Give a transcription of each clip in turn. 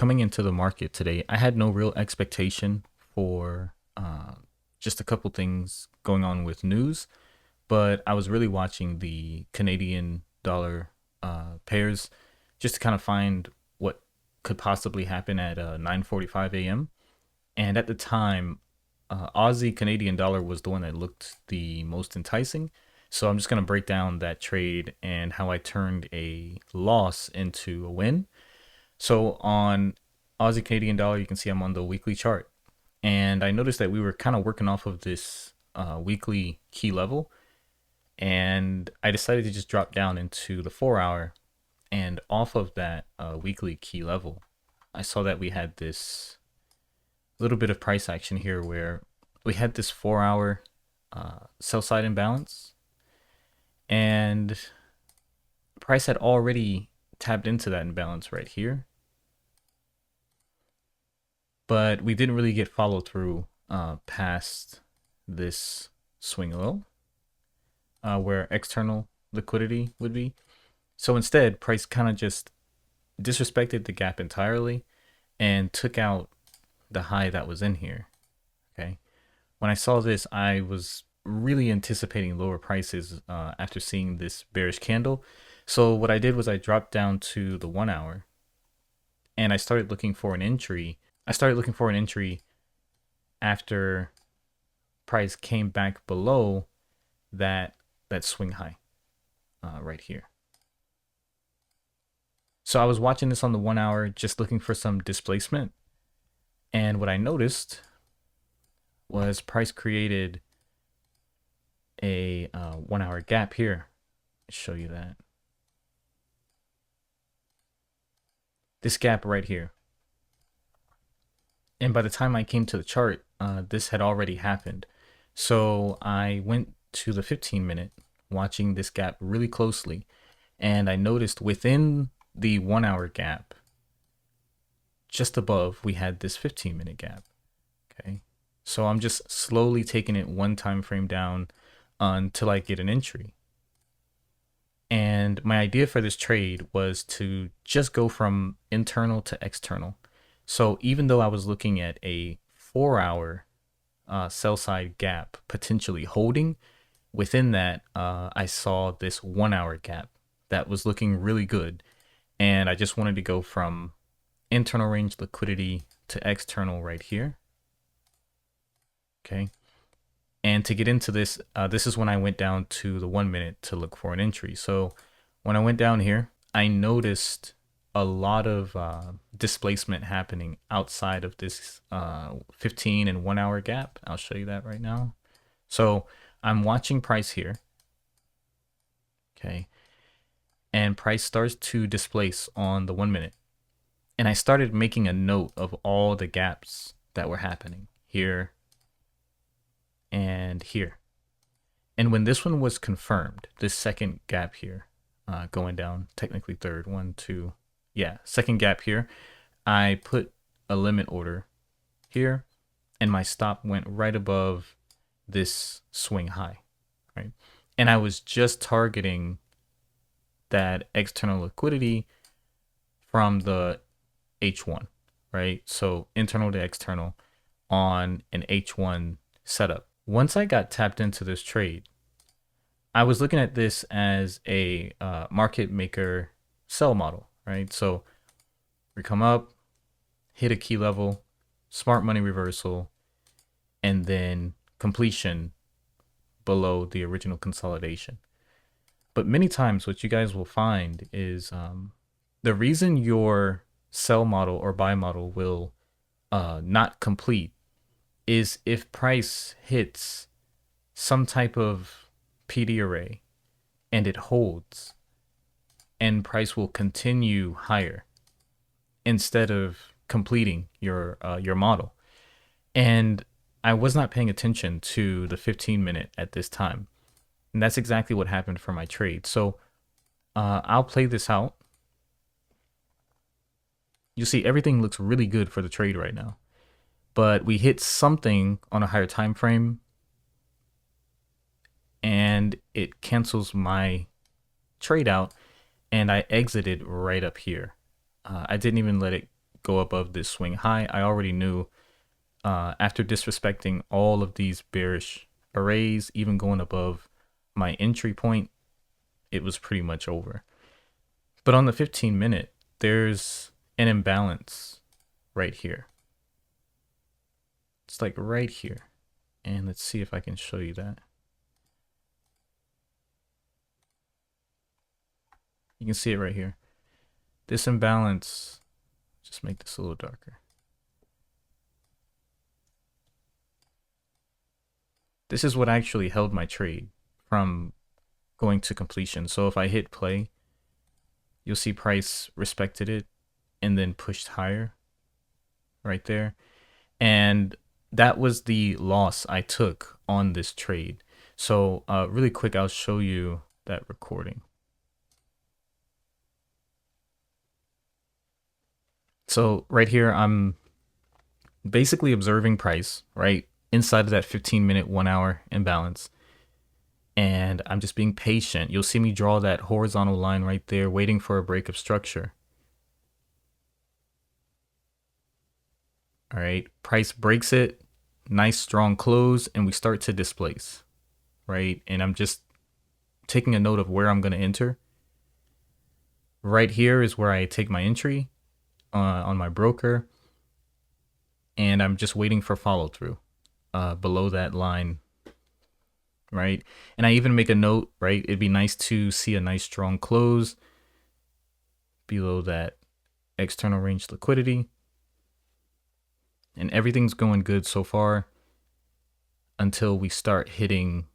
coming into the market today, I had no real expectation for just a couple things going on with news, but I was really watching the Canadian dollar pairs just to kind of find what could possibly happen at 9:45 a.m. And at the time, Aussie Canadian dollar was the one that looked the most enticing. So I'm just going to break down that trade and how I turned a loss into a win. So on Aussie Canadian dollar, you can see I'm on the weekly chart. And I noticed that we were kind of working off of this weekly key level. And I decided to just drop down into the 4 hour. And off of that weekly key level, I saw that we had this little bit of price action here where we had this 4 hour sell side imbalance. And price had already tapped into that imbalance right here. But we didn't really get follow through past this swing low where external liquidity would be. So instead, price kind of just disrespected the gap entirely and took out the high that was in here. Okay. When I saw this, I was really anticipating lower prices after seeing this bearish candle. So what I did was I dropped down to the 1 hour and I started looking for an entry. After price came back below that swing high right here. So I was watching this on the 1 hour, just looking for some displacement. And what I noticed was price created a 1 hour gap here. I'll show you that. This gap right here. And by the time I came to the chart, this had already happened. So I went to the 15-minute, watching this gap really closely. And I noticed within the 1 hour gap, just above, we had this 15-minute gap. Okay. So I'm just slowly taking it one time frame down until I get an entry. And my idea for this trade was to just go from internal to external. So even though I was looking at a 4 hour sell side gap potentially holding, within that, I saw this 1 hour gap that was looking really good. And I just wanted to go from internal range liquidity to external right here. Okay. And to get into this, this is when I went down to the 1 minute to look for an entry. So when I went down here, I noticed a lot of displacement happening outside of this 15 and 1 hour gap. I'll show you that right now. So I'm watching price here. Okay. And price starts to displace on the 1 minute. And I started making a note of all the gaps that were happening here and here. And when this one was confirmed, this second gap here, going down, technically third, one, two, yeah, second gap here, I put a limit order here and my stop went right above this swing high, right? And I was just targeting that external liquidity from the H1, right? So internal to external on an H1 setup. Once I got tapped into this trade, I was looking at this as a market maker sell model, right? So we come up, hit a key level, smart money reversal, and then completion below the original consolidation. But many times what you guys will find is the reason your sell model or buy model will not complete is if price hits some type of PD array and it holds, and price will continue higher instead of completing your model. And I was not paying attention to the 15-minute at this time. And that's exactly what happened for my trade. So I'll play this out. You see everything looks really good for the trade right now. But we hit something on a higher time frame and it cancels my trade out and I exited right up here. I didn't even let it go above this swing high. I already knew after disrespecting all of these bearish arrays, even going above my entry point, it was pretty much over. But on the 15-minute, there's an imbalance right here. It's like right here. And let's see if I can show you that. You can see it right here. This imbalance, just make this a little darker. This is what actually held my trade from going to completion. So if I hit play, you'll see price respected it and then pushed higher right there. And that was the loss I took on this trade. So really quick, I'll show you that recording. So right here, I'm basically observing price, right? Inside of that 15-minute, 1 hour imbalance. And I'm just being patient. You'll see me draw that horizontal line right there, waiting for a break of structure. All right, price breaks it, nice strong close, and we start to displace, right? And I'm just taking a note of where I'm going to enter. Right here is where I take my entry on my broker, and I'm just waiting for follow through below that line, right? And I even make a note, right? It'd be nice to see a nice strong close below that external range liquidity. And everything's going good so far until we start hitting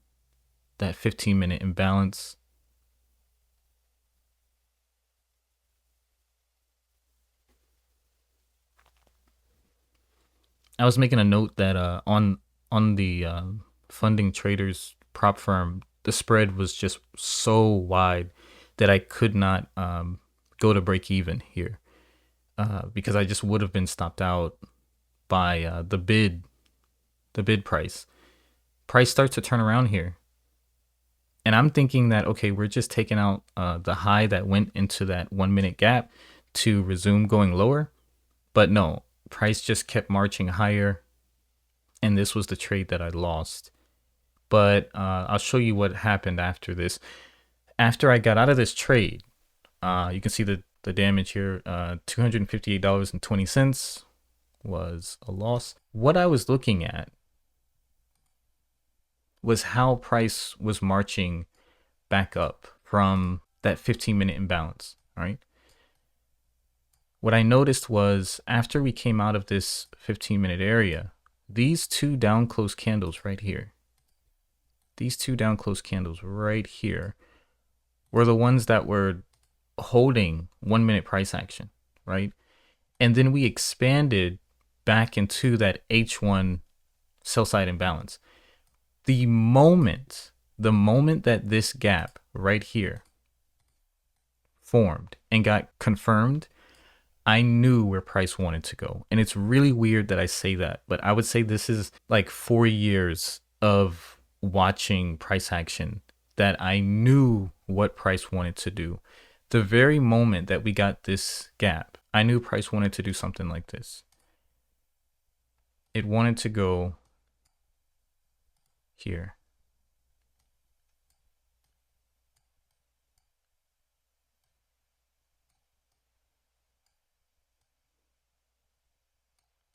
that 15-minute imbalance. I was making a note that on the funding traders prop firm, the spread was just so wide that I could not go to break even here because I just would have been stopped out by the bid price. Price starts to turn around here. And I'm thinking that, okay, we're just taking out the high that went into that 1 minute gap to resume going lower. But no, price just kept marching higher. And this was the trade that I lost. But I'll show you what happened after this. After I got out of this trade, you can see the damage here, $258.20 was a loss. What I was looking at was how price was marching back up from that 15-minute imbalance, right? What I noticed was after we came out of this 15-minute area, these two down close candles right here, were the ones that were holding 1 minute price action, right? And then we expanded back into that H1 sell side imbalance. The moment that this gap right here formed and got confirmed, I knew where price wanted to go. And it's really weird that I say that, but I would say this is like 4 years of watching price action that I knew what price wanted to do. The very moment that we got this gap, I knew price wanted to do something like this. It wanted to go here.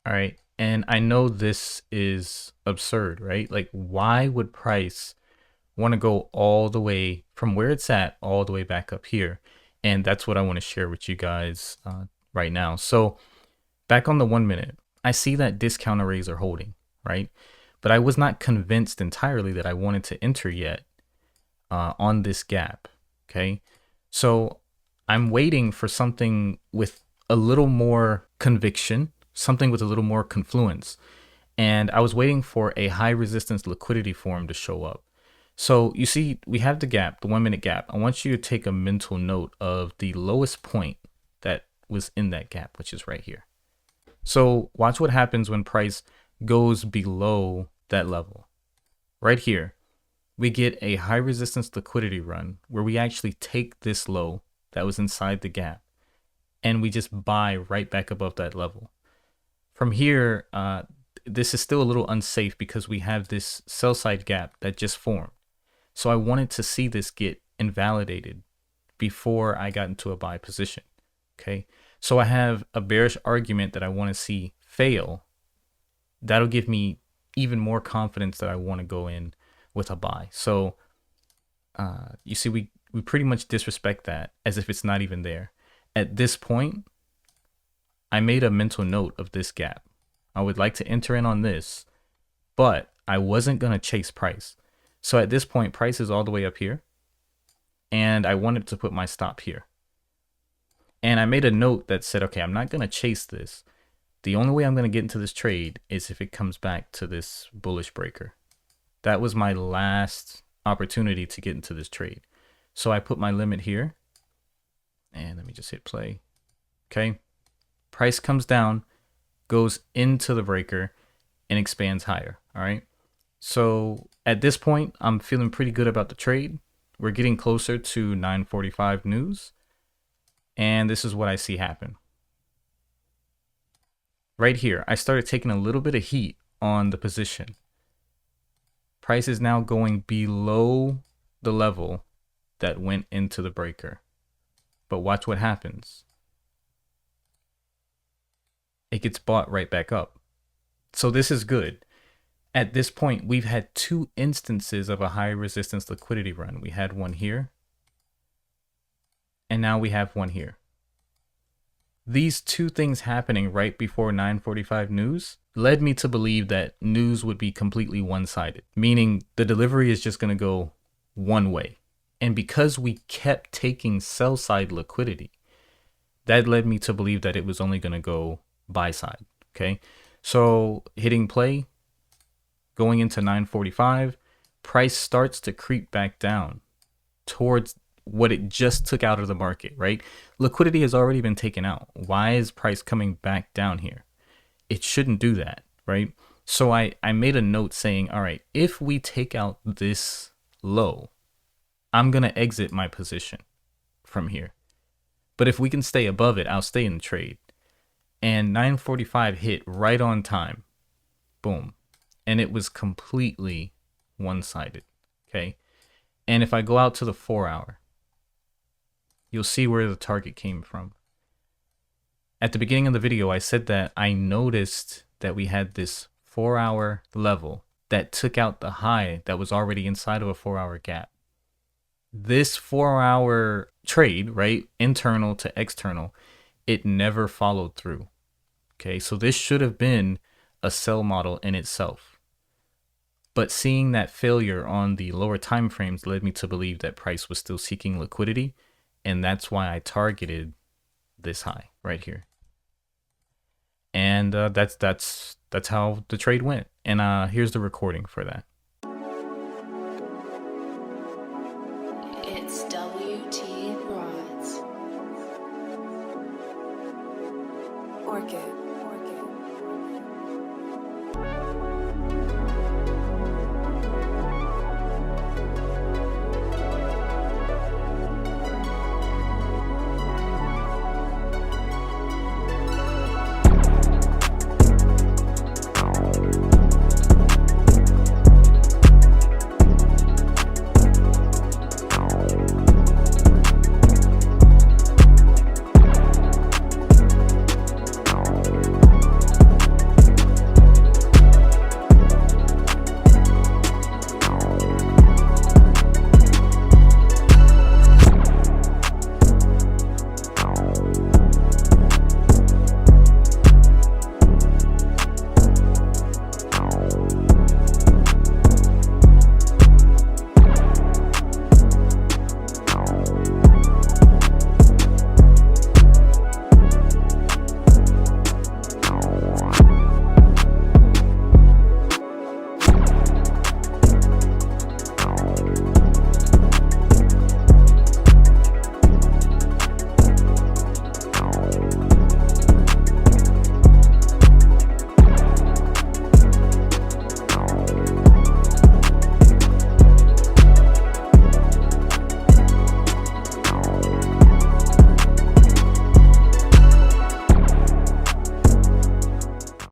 All right. And I know this is absurd, right? Like, why would price want to go all the way from where it's at all the way back up here? And that's what I want to share with you guys right now. So back on the 1 minute, I see that discount arrays are holding, right? But I was not convinced entirely that I wanted to enter yet on this gap, okay? So I'm waiting for something with a little more conviction, something with a little more confluence. And I was waiting for a high resistance liquidity form to show up. So you see, we have the gap, the 1 minute gap. I want you to take a mental note of the lowest point that was in that gap, which is right here. So watch what happens when price goes below that level. Right here, we get a high resistance liquidity run where we actually take this low that was inside the gap and we just buy right back above that level. From here, this is still a little unsafe because we have this sell side gap that just formed. So I wanted to see this get invalidated before I got into a buy position. Okay. So I have a bearish argument that I want to see fail. That'll give me even more confidence that I want to go in with a buy. So you see, we pretty much disrespect that as if it's not even there. At this point, I made a mental note of this gap. I would like to enter in on this, but I wasn't going to chase price. So at this point, price is all the way up here, and I wanted to put my stop here. And I made a note that said, okay, I'm not going to chase this. The only way I'm going to get into this trade is if it comes back to this bullish breaker. That was my last opportunity to get into this trade. So I put my limit here, and let me just hit play. Okay. Price comes down, goes into the breaker, and expands higher. All right. So at this point, I'm feeling pretty good about the trade. We're getting closer to 9:45 news. And this is what I see happen. Right here, I started taking a little bit of heat on the position. Price is now going below the level that went into the breaker. But watch what happens. It gets bought right back up. So this is good. At this point, we've had two instances of a high resistance liquidity run. We had one here, and now we have one here. These two things happening right before 9:45 news led me to believe that news would be completely one-sided, meaning the delivery is just going to go one way. And because we kept taking sell side liquidity, that led me to believe that it was only going to go buy side. Okay. So hitting play, going into 9:45, price starts to creep back down towards what it just took out of the market, right? Liquidity has already been taken out. Why is price coming back down here? It shouldn't do that, right? So I made a note saying, all right, if we take out this low, I'm going to exit my position from here. But if we can stay above it, I'll stay in the trade. And 9:45 hit right on time. Boom. And it was completely one-sided, okay? And if I go out to the 4-hour, you'll see where the target came from. At the beginning of the video, I said that I noticed that we had this 4-hour level that took out the high that was already inside of a 4-hour gap. This 4-hour trade, right, internal to external, it never followed through. Okay, so this should have been a sell model in itself. But seeing that failure on the lower time frames led me to believe that price was still seeking liquidity, and that's why I targeted this high right here. And that's how the trade went. And here's the recording for that. It's WT Broads. Orchid.